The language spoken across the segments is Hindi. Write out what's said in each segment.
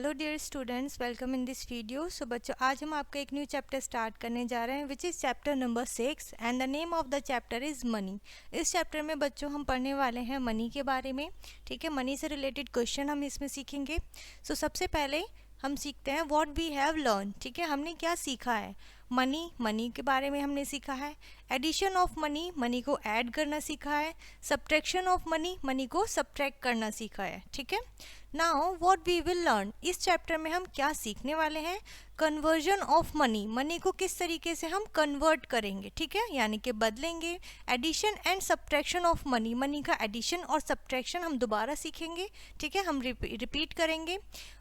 Hello dear students, welcome in this video. So बच्चों, आज हम आपका एक न्यू चैप्टर स्टार्ट करने जा रहे हैं which is chapter number 6 and the name of the chapter is money. इस चैप्टर में बच्चों हम पढ़ने वाले हैं मनी के बारे में। ठीक है, मनी से रिलेटेड क्वेश्चन हम इसमें सीखेंगे। सो सबसे पहले हम सीखते हैं व्हाट वी हैव लर्न। ठीक है, हमने क्या सीखा है। मनी के बारे में हमने सीखा है। एडिशन ऑफ मनी, मनी को ऐड करना सीखा है। सब्ट्रैक्शन ऑफ मनी, मनी को सब्ट्रैक्ट करना सीखा है। ठीक है, now what we will learn, इस चैप्टर में हम क्या सीखने वाले हैं। कन्वर्जन ऑफ मनी, मनी को किस तरीके से हम कन्वर्ट करेंगे। ठीक है, यानी कि बदलेंगे। Addition and subtraction of money, money का एडिशन और सब्ट्रैक्शन हम दोबारा सीखेंगे। ठीक है, हम रिपीट करेंगे।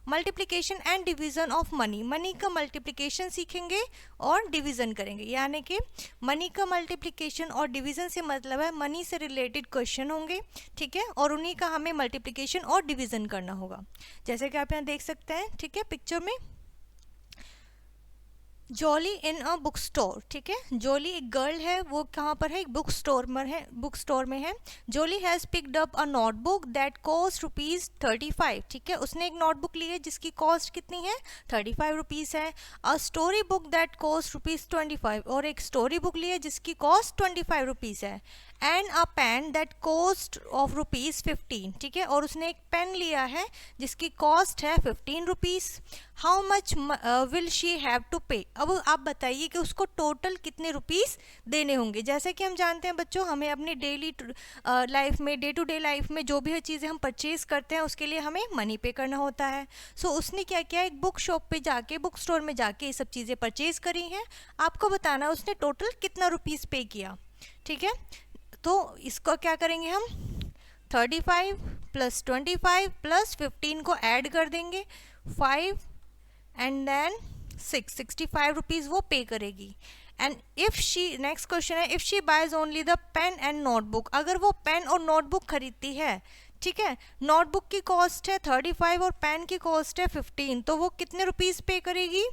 Multiplication and division of money, money का मल्टीप्लिकेशन सीखेंगे और डिवीजन करेंगे। यानी कि मनी का मल्टीप्लिकेशन और डिवीजन से मतलब है मनी से रिलेटेड क्वेश्चन होंगे। ठीक है, और उन्हीं का हमें मल्टीप्लिकेशन और डिवीजन करना होगा। जैसे कि आप यहाँ देख सकते हैं, ठीक है, पिक्चर में jolly in a book store. ठीक है, जॉली एक गर्ल है, वो कहाँ पर है, एक बुक स्टोर में है। Jolly has picked up a notebook that cost ₹35। ठीक है, उसने एक नोटबुक ली है जिसकी कॉस्ट कितनी है, ₹35 है। A story book that cost ₹25, और एक स्टोरी बुक ली है जिसकी कॉस्ट ₹25 है। And a pen that cost of ₹15। ठीक है, और उसने एक पेन लिया है जिसकी कॉस्ट है ₹15। How much will she have to pay, अब आप बताइए कि उसको टोटल कितने रुपीस देने होंगे। जैसे कि हम जानते हैं बच्चों, हमें अपनी डेली लाइफ में, डे टू डे लाइफ में जो भी चीज़ें हम परचेज करते हैं उसके लिए हमें मनी पे करना होता है। सो उसने क्या किया, एक बुक शॉप पे जाके, बुक स्टोर में जाके ये सब चीज़ें परचेज करी हैं। आपको बताना है उसने टोटल कितना रुपीस पे किया। ठीक है, तो इसको क्या करेंगे हम, 35 + 25 + 15 को ऐड कर देंगे, 5 एंड देन 65 रुपीज़ वो पे करेगी। And if she, next question है, if she buys only the pen and notebook, अगर वो पेन और नोटबुक खरीदती है। ठीक है, नोटबुक की कॉस्ट है 35 और पेन की कॉस्ट है 15, तो वो कितने रुपीज़ पे करेगी,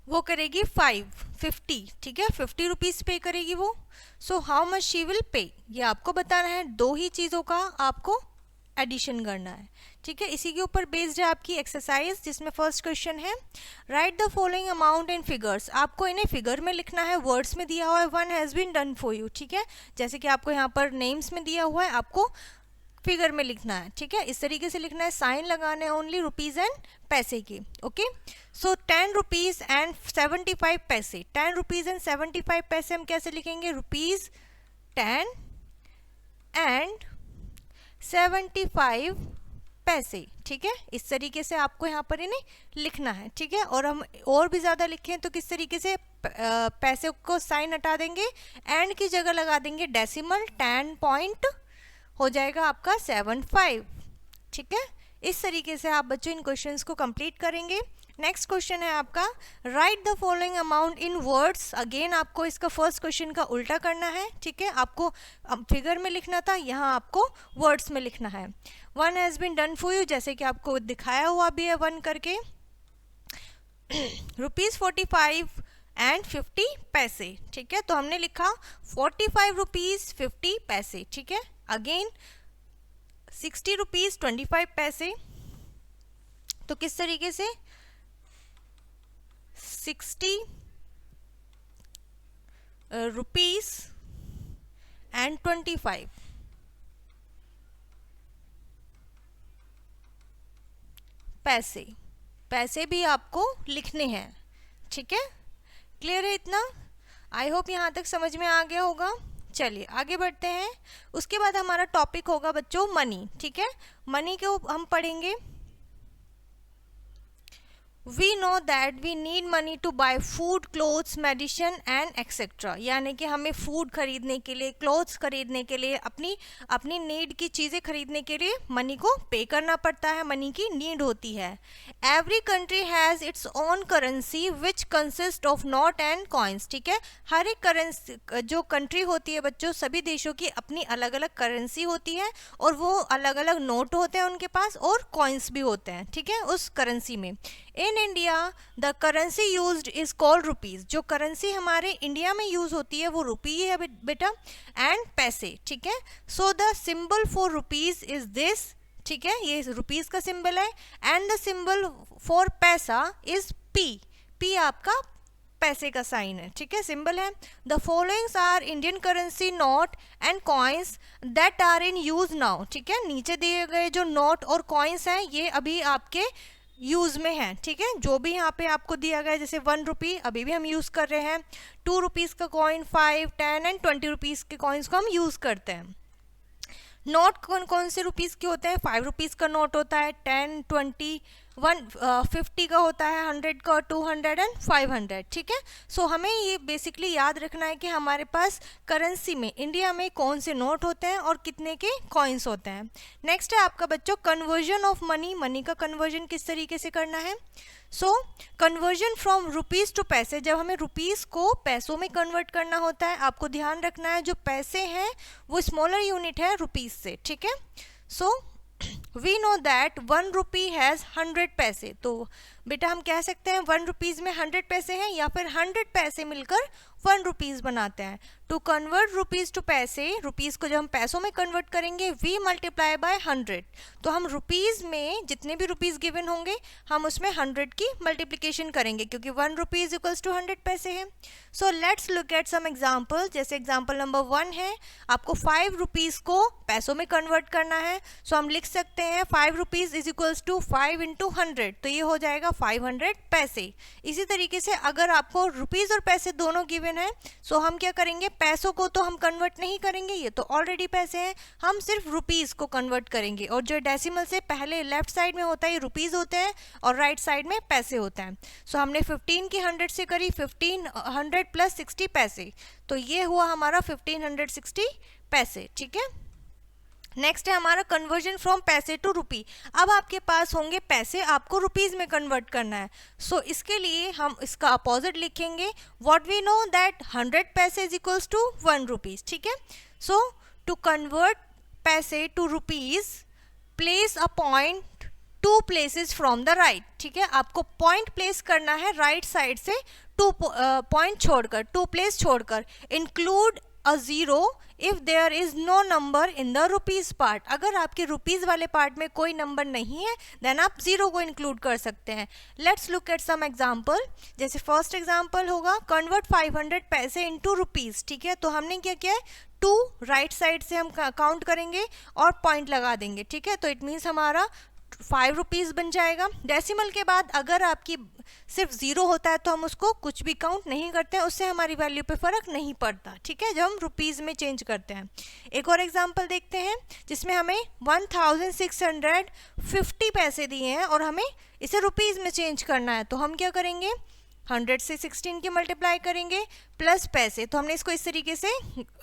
वो करेगी 50। ठीक है, 50 रुपीज़ पे करेगी वो। So how much she will pay, ये आपको बताना है। दो ही चीज़ों का आपको एडिशन करना है। ठीक है, इसी के ऊपर बेस्ड है आपकी एक्सरसाइज, जिसमें फर्स्ट क्वेश्चन है, right the following amount in figures. आपको इन्हें फिगर में लिखना है, वर्ड्स में दिया हुआ है, one has been done for you. ठीक है, जैसे कि आपको यहाँ पर नेम्स में दिया हुआ है, आपको फिगर में लिखना है। ठीक है, इस तरीके से लिखना है, साइन लगाने हैं ओनली रुपीज़ एंड पैसे की। ओके, सो 10 रुपीज़ एंड 75 पैसे, 10 रुपीज़ एंड 75 पैसे हम कैसे लिखेंगे, ₹10 एंड 75 पैसे। ठीक है, इस तरीके से आपको यहाँ पर इन्हें लिखना है। ठीक है, और हम और भी ज़्यादा लिखें तो किस तरीके से, पैसे को साइन हटा देंगे, एंड की जगह लगा देंगे डेसिमल, 10 पॉइंट हो जाएगा आपका 75। ठीक है, इस तरीके से आप बच्चों इन क्वेश्चंस को कंप्लीट करेंगे। नेक्स्ट क्वेश्चन है आपका, right the following amount in words. Again आपको इसका फर्स्ट क्वेश्चन का उल्टा करना है। ठीक है, आपको फिगर में लिखना था, यहाँ आपको वर्ड्स में लिखना है। One has been done for you, जैसे कि आपको दिखाया हुआ भी है वन करके, ₹45 एंड 50 पैसे। ठीक है, तो हमने लिखा 45 रुपीज़ 50 पैसे। ठीक है, अगेन 60 रुपीज़ 25 पैसे, तो किस तरीके से, 60 रुपीज़ एंड 25 पैसे, पैसे भी आपको लिखने हैं। ठीक है, क्लियर है इतना, आई होप यहाँ तक समझ में आ गया होगा। चलिए आगे बढ़ते हैं। उसके बाद हमारा टॉपिक होगा बच्चों मनी। ठीक है, मनी को हम पढ़ेंगे। We know that we need money to buy food, clothes, medicine and etc. यानी कि हमें फूड खरीदने के लिए, क्लोथ्स खरीदने के लिए, अपनी नीड की चीज़ें खरीदने के लिए मनी को पे करना पड़ता है, मनी की नीड होती है। Every country has its own currency which consist of note and coins. ठीक है, हर एक करेंसी, जो कंट्री होती है बच्चों, सभी देशों की अपनी अलग अलग करेंसी होती है, और वो अलग अलग नोट होते हैं उनके पास, और कॉइन्स भी होते हैं। ठीक है, उस करेंसी में in India the currency used is called rupees. जो करेंसी हमारे इंडिया में यूज होती है वो रुपी है बेटा, एंड पैसे। ठीक है, so the symbol for rupees is this. ठीक है, ये रुपीस का सिंबल है। And the symbol for paisa is P, P आपका पैसे का साइन है, ठीक है, सिंबल है। The followings are Indian currency note and coins that are in use now, ठीक है, नीचे दिए गए जो नोट और कॉइन्स हैं ये अभी आपके यूज में है, ठीक है, जो भी यहाँ पे आपको दिया गया है, जैसे 1 रुपी अभी भी हम यूज कर रहे हैं, 2 रुपीज का कॉइन, 5, 10 एंड 20 रुपीज के कॉइन्स को हम यूज करते हैं। नोट कौन कौन से रुपीस के होते हैं? 5 रुपीज़ का नोट होता है, 10, 20, 50 का होता है, 100 का, 200 एंड 500, ठीक है। सो हमें ये बेसिकली याद रखना है कि हमारे पास करेंसी में इंडिया में कौन से नोट होते हैं और कितने के कॉइन्स होते हैं। नेक्स्ट है आपका बच्चों कन्वर्जन ऑफ मनी, मनी का कन्वर्जन किस तरीके से करना है। सो कन्वर्जन फ्रॉम रुपीज़ टू पैसे, जब हमें रुपीज़ को पैसों में कन्वर्ट करना होता है, आपको ध्यान रखना है जो पैसे हैं वो स्मॉलर यूनिट है रुपीज़ से, ठीक है। So we know that 1 rupee has 100 paise, तो बेटा हम कह सकते हैं 1 रुपीज़ में 100 पैसे हैं या फिर 100 पैसे मिलकर 1 रुपीज़ बनाते हैं। टू कन्वर्ट रुपीज़ टू पैसे, रुपीज़ को जब हम पैसों में कन्वर्ट करेंगे वी मल्टीप्लाई बाय 100, तो हम रुपीज़ में जितने भी रुपीज़ गिवन होंगे हम उसमें 100 की मल्टीप्लिकेशन करेंगे क्योंकि 1 रुपीज़ इक्वल्स टू 100 पैसे हैं। So let's look at some example, जैसे एग्जाम्पल नंबर 1 है, आपको 5 रुपीज़ को पैसों में कन्वर्ट करना है। सो हम लिख सकते हैं 5 rupees is equals to 5 into 100, तो ये हो जाएगा 500 पैसे। इसी तरीके से अगर आपको रुपीज़ और पैसे दोनों गिवन है, सो हम क्या करेंगे, पैसों को तो हम कन्वर्ट नहीं करेंगे, ये तो ऑलरेडी पैसे हैं, हम सिर्फ रुपीज़ को कन्वर्ट करेंगे। और जो डेसिमल से पहले लेफ्ट साइड में होता है ये रुपीज़ होते हैं और राइट साइड में पैसे होते हैं। सो हमने 15 की 100 से करी 1500 प्लस 60 पैसे, तो ये हुआ हमारा 1560 पैसे, ठीक है। नेक्स्ट है हमारा कन्वर्जन फ्रॉम पैसे टू रुपी। अब आपके पास होंगे पैसे, आपको रुपीज़ में कन्वर्ट करना है। सो इसके लिए हम इसका अपोजिट लिखेंगे, व्हाट वी नो दैट 100 पैसे इज इक्वल्स टू 1 रुपीज़, ठीक है। So to convert paise to rupees place a point 2 places from the right, ठीक है, आपको पॉइंट प्लेस करना है राइट साइड से 2 पॉइंट छोड़कर, 2 प्लेस छोड़कर। Include a zero if there is no number in the rupees part, अगर आपके रुपीज़ वाले पार्ट में कोई नंबर नहीं है देन आप ज़ीरो को इंक्लूड कर सकते हैं। Let's look at some example, जैसे फर्स्ट एग्जाम्पल होगा कन्वर्ट 500 पैसे इनटू रुपीज़, ठीक है, तो हमने क्या किया है 2 राइट साइड से हम काउंट करेंगे और पॉइंट लगा देंगे, ठीक है, तो इट मीन्स हमारा 5 रुपीज़ बन जाएगा। डेसिमल के बाद अगर आपकी सिर्फ 0 होता है तो हम उसको कुछ भी काउंट नहीं करते हैं, उससे हमारी वैल्यू पे फ़र्क नहीं पड़ता, ठीक है, जब हम रुपीज़ में चेंज करते हैं। एक और एग्जांपल देखते हैं जिसमें हमें 1650 पैसे दिए हैं और हमें इसे रुपीज़ में चेंज करना है, तो हम क्या करेंगे 100 से 16 की मल्टीप्लाई करेंगे प्लस पैसे, तो हमने इसको इस तरीके से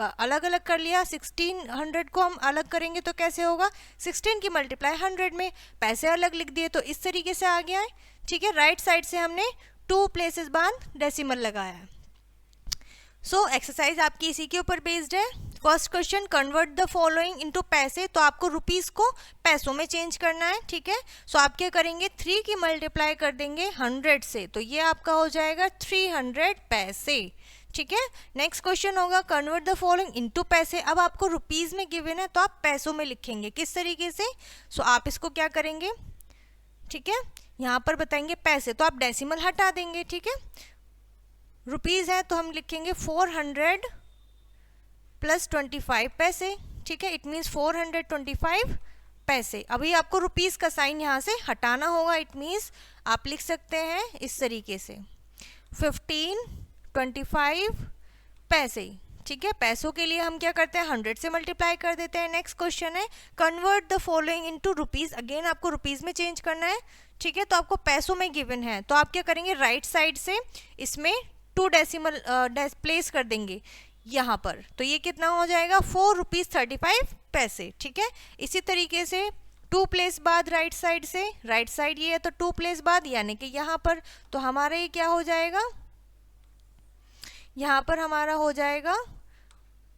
अलग अलग कर लिया। 1600 को हम अलग करेंगे तो कैसे होगा, 16 की मल्टीप्लाई 100 में, पैसे अलग लिख दिए तो इस तरीके से आ गया है, ठीक है। राइट साइड से हमने 2 प्लेसेस बाद डेसिमल लगाया है। सो एक्सरसाइज आपकी इसी के ऊपर बेस्ड है। First question convert the following into पैसे, तो आपको रुपीज़ को पैसों में चेंज करना है, ठीक है। सो आप क्या करेंगे 3 की मल्टीप्लाई कर देंगे 100 से, तो ये आपका हो जाएगा 300 पैसे, ठीक है। नेक्स्ट क्वेश्चन होगा कन्वर्ट द फॉलोइंग इनटू पैसे, अब आपको रुपीज़ में गिवन है तो आप पैसों में लिखेंगे, किस तरीके से। सो आप इसको क्या करेंगे, ठीक है, यहाँ पर बताएंगे पैसे तो आप डेसिमल हटा देंगे, ठीक है। रुपीज़ है तो हम लिखेंगे 400 प्लस 25 पैसे, ठीक है, इट मीन्स 425 पैसे। अभी आपको रुपीज़ का साइन यहाँ से हटाना होगा, इट मीन्स आप लिख सकते हैं इस तरीके से 1525 पैसे, ठीक है। पैसों के लिए हम क्या करते हैं 100 से मल्टीप्लाई कर देते हैं। नेक्स्ट क्वेश्चन है convert the following into rupees, again आपको रुपीज़ में चेंज करना है, ठीक है, तो आपको पैसों में गिवन है तो आप क्या करेंगे राइट साइड से इसमें 2 डेसिमल प्लेस कर देंगे यहाँ पर, तो ये कितना हो जाएगा 4 रुपीज़ 35 पैसे, ठीक है। इसी तरीके से 2 प्लेस बाद राइट साइड से, राइट साइड ये है तो 2 प्लेस बाद यानी कि यहाँ पर, तो हमारा ये क्या हो जाएगा, यहाँ पर हमारा हो जाएगा,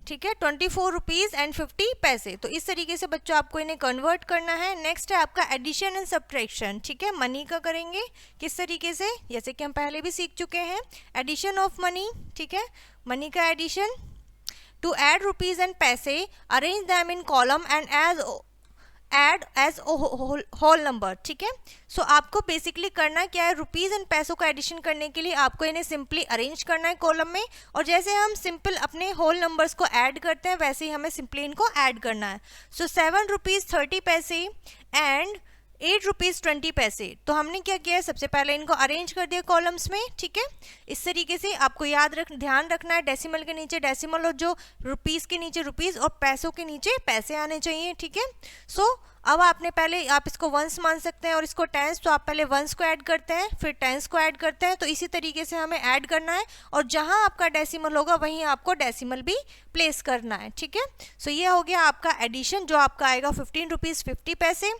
ठीक है 24 रुपीज़ एंड 50 पैसे। तो इस तरीके से बच्चों आपको इन्हें कन्वर्ट करना है। नेक्स्ट है आपका एडिशन एंड सब्ट्रैक्शन, ठीक है, मनी का करेंगे किस तरीके से, जैसे कि हम पहले भी सीख चुके हैं, एडिशन ऑफ मनी, ठीक है, मनी का addition. To add rupees and पैसे arrange them in column and add as whole number, ठीक है। सो आपको बेसिकली करना क्या है, रुपीज़ एंड पैसों का एडिशन करने के लिए आपको इन्हें सिंपली अरेंज करना है कॉलम में, और जैसे हम सिंपल अपने होल नंबर्स को ऐड करते हैं वैसे ही हमें सिंपली इनको ऐड करना है। सो 7 रुपीज़ 30 पैसे एंड 8 रुपीज़ 20 पैसे। तो हमने क्या किया है, सबसे पहले इनको अरेंज कर दिया कॉलम्स में, ठीक है। इस तरीके से आपको ध्यान रखना है, डेसिमल के नीचे डेसिमल और जो रुपीज़ के नीचे रुपीज़ और पैसों के नीचे पैसे आने चाहिए, ठीक है। सो अब आपने पहले आप इसको वंस मान सकते हैं और इसको टेंस, तो आप पहले वंस को ऐड करते हैं फिर टेंस को ऐड करते हैं। तो इसी तरीके से हमें ऐड करना है और जहां आपका डेसिमल होगा वहीं आपको डेसिमल भी प्लेस करना है, ठीक है। सो ये हो गया आपका एडिशन जो आपका आएगा 15 रुपीज़ 50 पैसे,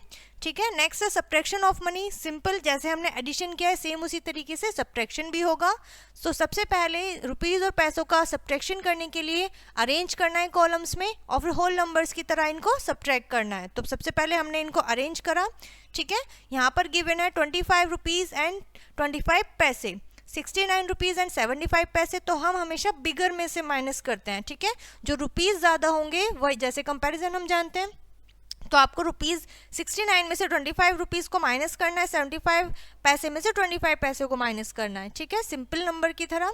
ठीक है। नेक्स्ट है सब्ट्रैक्शन ऑफ मनी। सिंपल जैसे हमने एडिशन किया है सेम उसी तरीके से सब्ट्रैक्शन भी होगा। तो सबसे पहले रुपीज़ और पैसों का सब्ट्रैक्शन करने के लिए अरेंज करना है कॉलम्स में और फिर होल नंबर्स की तरह इनको सब्ट्रैक्ट करना है। तो सबसे पहले हमने इनको अरेंज करा, ठीक है। यहाँ पर गिवन है 25 रुपीज़ एंड 25 पैसे, 69 रुपीज़ एंड 75 पैसे। तो हम हमेशा बिगर में से माइनस करते हैं, ठीक है। जो रुपीज़ ज़्यादा होंगे वही, जैसे कंपैरिजन हम जानते हैं, तो आपको रुपीज़ 69 में से 25 रुपीज़ को माइनस करना है, 75 पैसे में से 25 पैसे को माइनस करना है, ठीक है। सिंपल नंबर की तरह,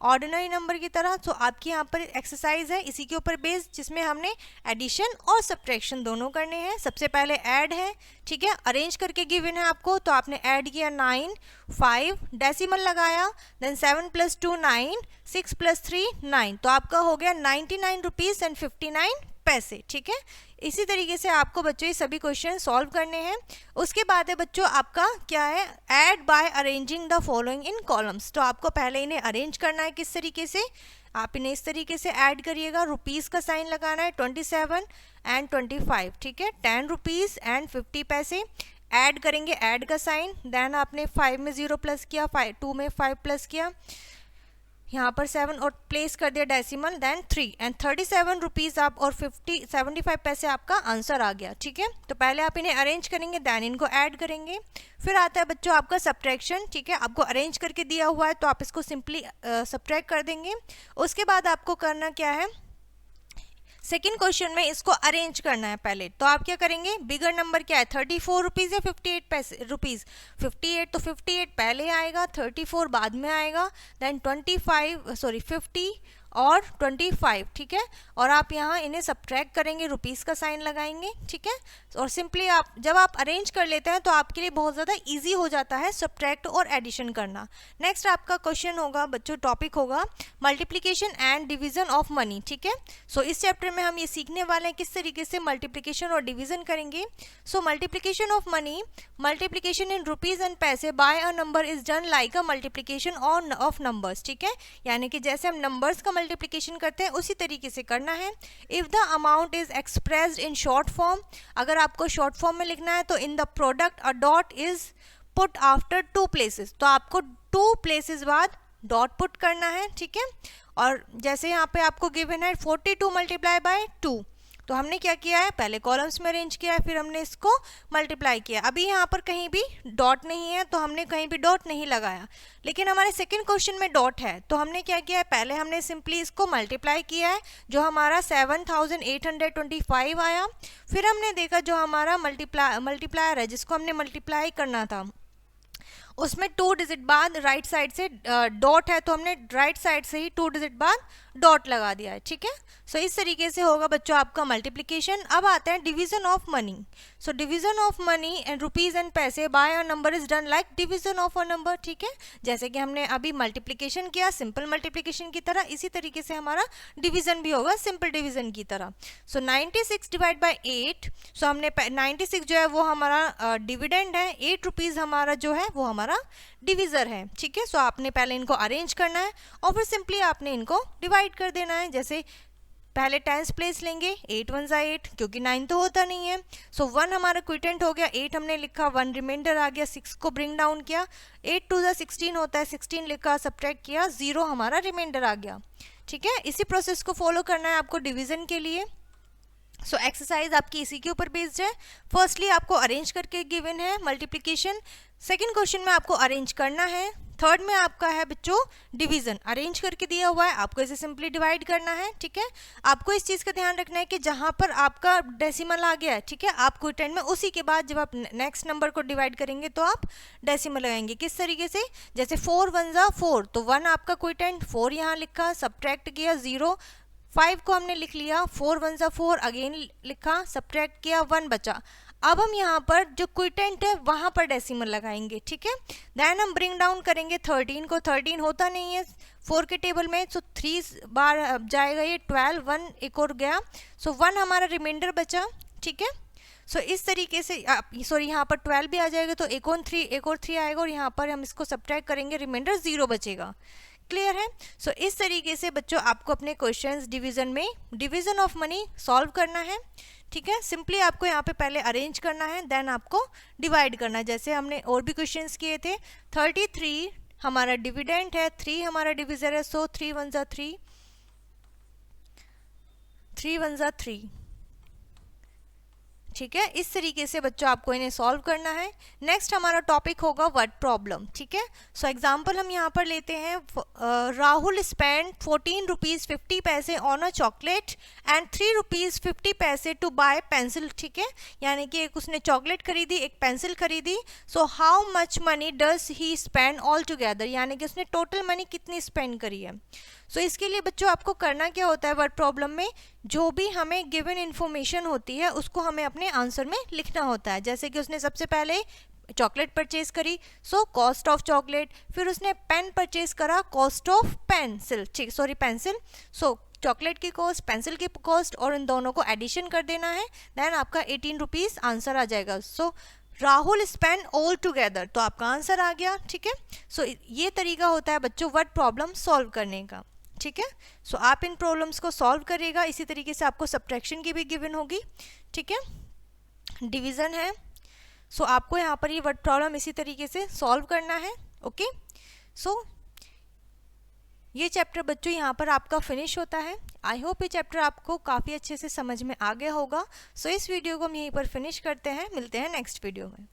ऑर्डिनरी नंबर की तरह। तो आपकी यहाँ पर एक्सरसाइज है इसी के ऊपर बेस्ड, जिसमें हमने एडिशन और सब्ट्रैक्शन दोनों करने हैं। सबसे पहले ऐड है, ठीक है, अरेंज करके गिवन है आपको, तो आपने ऐड किया 9 5 डेसिमल लगाया, देन 7 + 2 9, 6 + 3 9। तो आपका हो गया 99 रुपीज़ एंड 59 पैसे, ठीक है। इसी तरीके से आपको बच्चों ये सभी क्वेश्चन सॉल्व करने हैं। उसके बाद है बच्चों आपका क्या है, add by arranging the following in columns. तो आपको पहले इन्हें अरेंज करना है, किस तरीके से, आप इन्हें इस तरीके से ऐड करिएगा। रुपीज़ का साइन लगाना है 27 एंड 25, ठीक है। 10 रुपीज़ एंड 50 पैसे ऐड करेंगे, ऐड का साइन, देन आपने 5 में 0 प्लस किया, 2 में 5 प्लस किया, यहाँ पर 7 और प्लेस कर दिया डेसिमल, देन 3 एंड 37 रुपीज़ आप और 75 पैसे आपका आंसर आ गया, ठीक है। तो पहले आप इन्हें अरेंज करेंगे, देन इनको ऐड करेंगे। फिर आता है बच्चों आपका सब्ट्रैक्शन, ठीक है। आपको अरेंज करके दिया हुआ है तो आप इसको सिंपली सब्ट्रैक्ट कर देंगे। उसके बाद आपको करना क्या है, सेकेंड क्वेश्चन में इसको अरेंज करना है पहले। तो आप क्या करेंगे, बिगर नंबर क्या है, 34 रुपीज़ या 58 पैसे रुपीज़, 58 तो 58 पहले आएगा, 34 बाद में आएगा, देन 50 और 25, ठीक है। और आप यहाँ इन्हें सब्ट्रैक्ट करेंगे, रुपीज़ का साइन लगाएंगे, ठीक है। और सिंपली आप जब आप अरेंज कर लेते हैं तो आपके लिए बहुत ज़्यादा इजी हो जाता है सब्ट्रैक्ट और एडिशन करना। नेक्स्ट आपका क्वेश्चन होगा बच्चों, टॉपिक होगा multiplication and division of money, ठीक है। सो इस चैप्टर में हम ये सीखने वाले हैं किस तरीके से मल्टीप्लिकेशन और डिवीज़न करेंगे। So multiplication of money, multiplication in rupees and पैसे by a number is done like a multiplication of numbers, ठीक है। यानी कि जैसे हम नंबर्स का मल्टीप्लिकेशन करते हैं उसी तरीके से करना है। If the amount is expressed in short form, अगर आपको शॉर्ट फॉर्म में लिखना है तो in the product a dot is put after 2 places, तो आपको 2 प्लेसेस बाद डॉट पुट करना है, ठीक है। और जैसे यहाँ पे आपको गिवन है 42 मल्टीप्लाई बाय 2, तो हमने क्या किया है, पहले कॉलम्स में अरेंज किया है, फिर हमने इसको मल्टीप्लाई किया। अभी यहाँ पर कहीं भी डॉट नहीं है तो हमने कहीं भी डॉट नहीं लगाया, लेकिन हमारे सेकंड क्वेश्चन में डॉट है। तो हमने क्या किया है, पहले हमने सिंपली इसको मल्टीप्लाई किया है, जो हमारा 7825 आया। फिर हमने देखा जो हमारा मल्टीप्लायर है जिसको हमने मल्टीप्लाई करना था, उसमें 2 डिजिट बाद राइट साइड से डॉट है, तो हमने राइट साइड से ही 2 डिजिट बाद डॉट लगा दिया है, ठीक है। सो इस तरीके से होगा बच्चों आपका मल्टीप्लिकेशन। अब आते हैं division of money. So division of money and rupees and पैसे by a number is done like division of a number, ठीक है। जैसे कि हमने अभी मल्टीप्लिकेशन किया सिंपल मल्टीप्लिकेशन की तरह, इसी तरीके से हमारा डिवीजन भी होगा सिंपल डिवीजन की तरह। सो 96 डिवाइड बाई 8, सो हमने 96 जो है वो हमारा डिविडेंड है, 8 रुपीज़ हमारा जो है वो हमारा डिविज़र है, ठीक है। सो आपने पहले इनको अरेंज करना है और फिर सिंपली आपने इनको डिवाइड कर देना है। जैसे पहले टेंस प्लेस लेंगे, 8 1 ज़ा 8, क्योंकि 9 तो होता नहीं है। सो 1 हमारा क्विटेंट हो गया, 8 हमने लिखा, 1 रिमाइंडर आ गया, 6 को ब्रिंग डाउन किया, 8 2 ज़ा 16 होता है, 16 लिखा, सब्ट्रैक्ट किया, 0 हमारा रिमाइंडर आ गया, ठीक है। इसी प्रोसेस को फॉलो करना है आपको डिवीज़न के लिए। सो एक्सरसाइज आपकी इसी के ऊपर बेस्ड है। फर्स्टली आपको अरेंज करके गिवन है मल्टीप्लिकेशन, सेकंड क्वेश्चन में आपको अरेंज करना है, थर्ड में आपका है बच्चों डिवीजन, अरेंज करके दिया हुआ है, आपको इसे सिंपली डिवाइड करना है, ठीक है। आपको इस चीज़ का ध्यान रखना है कि जहाँ पर आपका डेसिमल आ गया है, ठीक है, आप क्विटेंट में उसी के बाद जब आप नेक्स्ट नंबर को डिवाइड करेंगे तो आप डेसिमल लगाएंगे। किस तरीके से, जैसे 4 1 ज़ा 4, तो 1 आपका क्विटेंट, 4 यहाँ लिखा, सब्ट्रैक्ट किया 0, 5 को हमने लिख लिया, 4 1 ज़ा 4 अगेन लिखा, सब्ट्रैक्ट किया, 1 बचा। अब हम यहाँ पर जो क्विटेंट है वहाँ पर डेसिमल लगाएंगे, ठीक है। देन हम ब्रिंग डाउन करेंगे 13 को, 13 होता नहीं है 4 के टेबल में, सो 3 बार जाएगा ये, 12, 1 एक और गया, सो 1 हमारा रिमाइंडर बचा, ठीक है। सो इस तरीके से सॉरी यहाँ पर 12 भी आ जाएगा तो एक और 3 आएगा, और यहाँ पर हम इसको सब्ट्रैक्ट करेंगे, रिमाइंडर 0 बचेगा। क्लियर है। सो इस तरीके से बच्चों आपको अपने क्वेश्चंस डिवीजन में डिवीजन ऑफ मनी सॉल्व करना है, ठीक है। सिंपली आपको यहाँ पे पहले अरेंज करना है, देन आपको डिवाइड करना है, जैसे हमने और भी क्वेश्चंस किए थे। 33 हमारा डिविडेंड है, 3 हमारा डिविजर है, सो 3 1 ज़ा 3, 3 1 ज़ा 3, ठीक है। इस तरीके से बच्चों आपको इन्हें सॉल्व करना है। नेक्स्ट हमारा टॉपिक होगा वर्ड प्रॉब्लम, ठीक है। सो एग्जांपल हम यहाँ पर लेते हैं, राहुल स्पेंड 14 रुपीज़ 50 पैसे on a chocolate and 3 rupees 50 पैसे टू बाय पेंसिल, ठीक है। यानी कि एक उसने चॉकलेट खरीदी, एक पेंसिल खरीदी। So how much money does he spend all together, यानी कि उसने टोटल मनी कितनी स्पेंड करी है। सो इसके लिए बच्चों आपको करना क्या होता है, वर्ड प्रॉब्लम में जो भी हमें गिवन इन्फॉर्मेशन होती है उसको हमें अपने आंसर में लिखना होता है। जैसे कि उसने सबसे पहले चॉकलेट परचेज करी, सो कॉस्ट ऑफ चॉकलेट, फिर उसने पेन परचेज करा, कॉस्ट ऑफ पेंसिल, ठीक सॉरी पेंसिल, सो चॉकलेट की कॉस्ट, पेंसिल की कॉस्ट, और इन दोनों को एडिशन कर देना है, देन आपका 18 रुपीज़ आंसर आ जाएगा। सो राहुल स्पेंड ऑल टुगेदर, तो आपका आंसर आ गया, ठीक है। सो ये तरीका होता है बच्चों वर्ड प्रॉब्लम सॉल्व करने का, ठीक है। सो आप इन प्रॉब्लम्स को सॉल्व करिएगा। इसी तरीके से आपको सब्ट्रैक्शन की भी गिवन होगी, ठीक है, डिवीजन है। सो आपको यहाँ पर ये वर्ड प्रॉब्लम इसी तरीके से सॉल्व करना है, ओके। सो ये चैप्टर बच्चों यहाँ पर आपका फिनिश होता है। आई होप ये चैप्टर आपको काफ़ी अच्छे से समझ में आ गया होगा। सो इस वीडियो को हम यहीं पर फिनिश करते हैं, मिलते हैं नेक्स्ट वीडियो में।